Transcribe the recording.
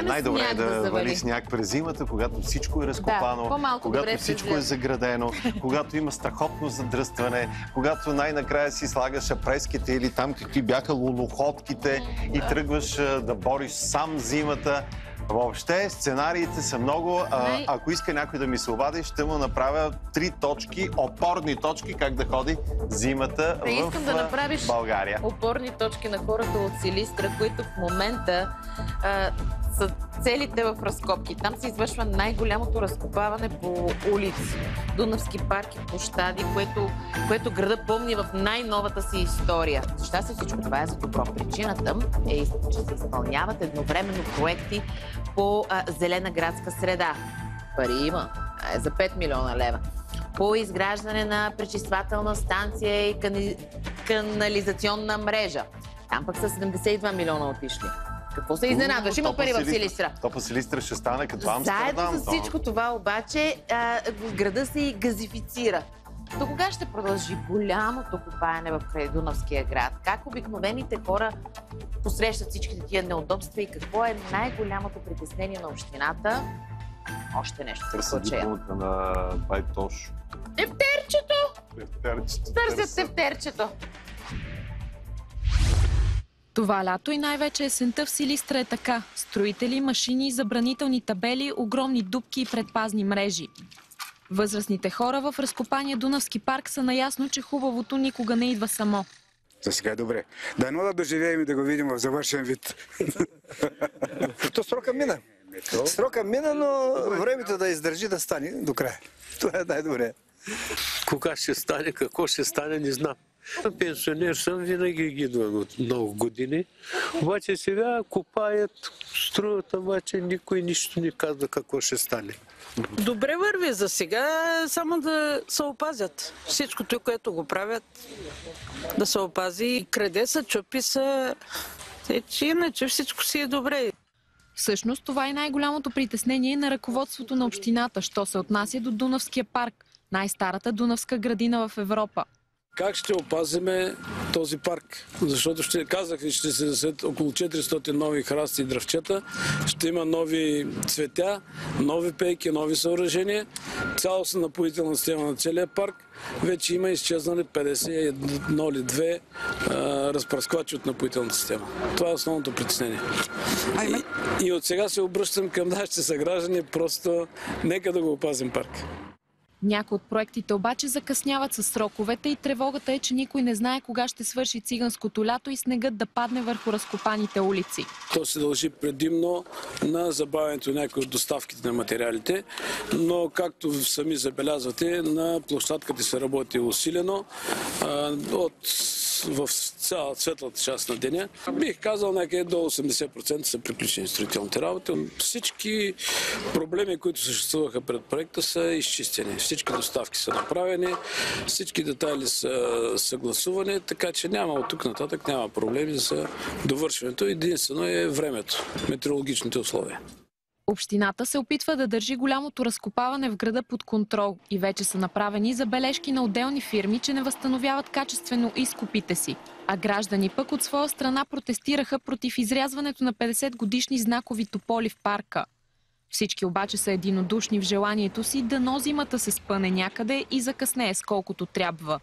най-добре е да вали сняг през зимата, когато всичко е разкопано, когато всичко е заградено, когато има страхотно задръстване, когато най-накрая си слагаш апреските или там какви бяха луноходките и тръгваш да бориш сам зимата. Въобще сценариите са много. Ако иска някой да ми се обади, ще му направя 3 точки, опорни точки, как да ходи зимата в искам да направиш България. Опорни точки на хората от Силистра, които в момента са целите в разкопки. Там се извършва най-голямото разкопаване по улици, Дунавски парк и площади, което града помни в най-новата си история. Защо се всичко това е за добро? Причината е, че се изпълняват едновременно проекти по зелена градска среда. Пари има. За 5 милиона лева. По изграждане на пречиствателна станция и канализационна мрежа. Там пък са 72 милиона отишли. Какво се изненадваш? Има пари в Силистра. То по Силистра ще стане като Амстердам. Заедно с всичко това обаче града се и газифицира. До кога ще продължи голямото копаене в Крайдунавския град? Как обикновените хора посрещат всичките тия неудобства и какво е най-голямото притеснение на общината? Още нещо. Търся дипломата на Байтош. Тефтерчето! Търсят тефтерчето! Това лято и най-вече есента в Силистра е така. Строители, машини, забранителни табели, огромни дупки и предпазни мрежи. Възрастните хора в разкопания Дунавски парк са наясно, че хубавото никога не идва само. За сега е добре. Дано да доживеем и да го видим в завършен вид. То срока мина. Срока мина, но времето да издържи да стане до края. Това е най-добре. Кога ще стане, какво ще стане, не знам. Пенсионер съм, винаги ги идвам от много години. Обаче сега копаят, строят, обаче никой нищо не казва какво ще стане. Добре върви за сега, само да се опазят. Всичкото, което го правят, да се опази. Краде са, чупи са, иначе всичко си е добре. Всъщност това е най-голямото притеснение на ръководството на общината, що се отнася до Дунавския парк, най-старата дунавска градина в Европа. Как ще опазиме този парк? Защото казах ви, ще се засят около 400 нови храсти и дръвчета, ще има нови цветя, нови пейки, нови съоръжения, цялостна напоителна система на целия парк. Вече има изчезнали 51 или 2 разпръсквачи от напоителната система. Това е основното притеснение. И от сега се обръщам към нашите съграждани, просто нека да го опазим парк. Някои от проектите обаче закъсняват със сроковете и тревогата е, че никой не знае кога ще свърши циганското лято и снегът да падне върху разкопаните улици. То се дължи предимно на забавянето на някои от доставките на материалите, но както сами забелязвате, на площадката се работи усилено в цялата светлата част на деня. Бих казал, някъде до 80% са приключени строителните работи. Всички проблеми, които съществуваха пред проекта, са изчистени. Всички доставки са направени, всички детайли са съгласувани, така че няма от тук нататък няма проблеми за довършването. Единствено е времето, метеорологичните условия. Общината се опитва да държи голямото разкопаване в града под контрол и вече са направени забележки на отделни фирми, че не възстановяват качествено изкопите си. А граждани пък от своя страна протестираха против изрязването на 50-годишни знакови тополи в парка. Всички обаче са единодушни в желанието си дано зимата се спъне някъде и закъснее с колкото трябва.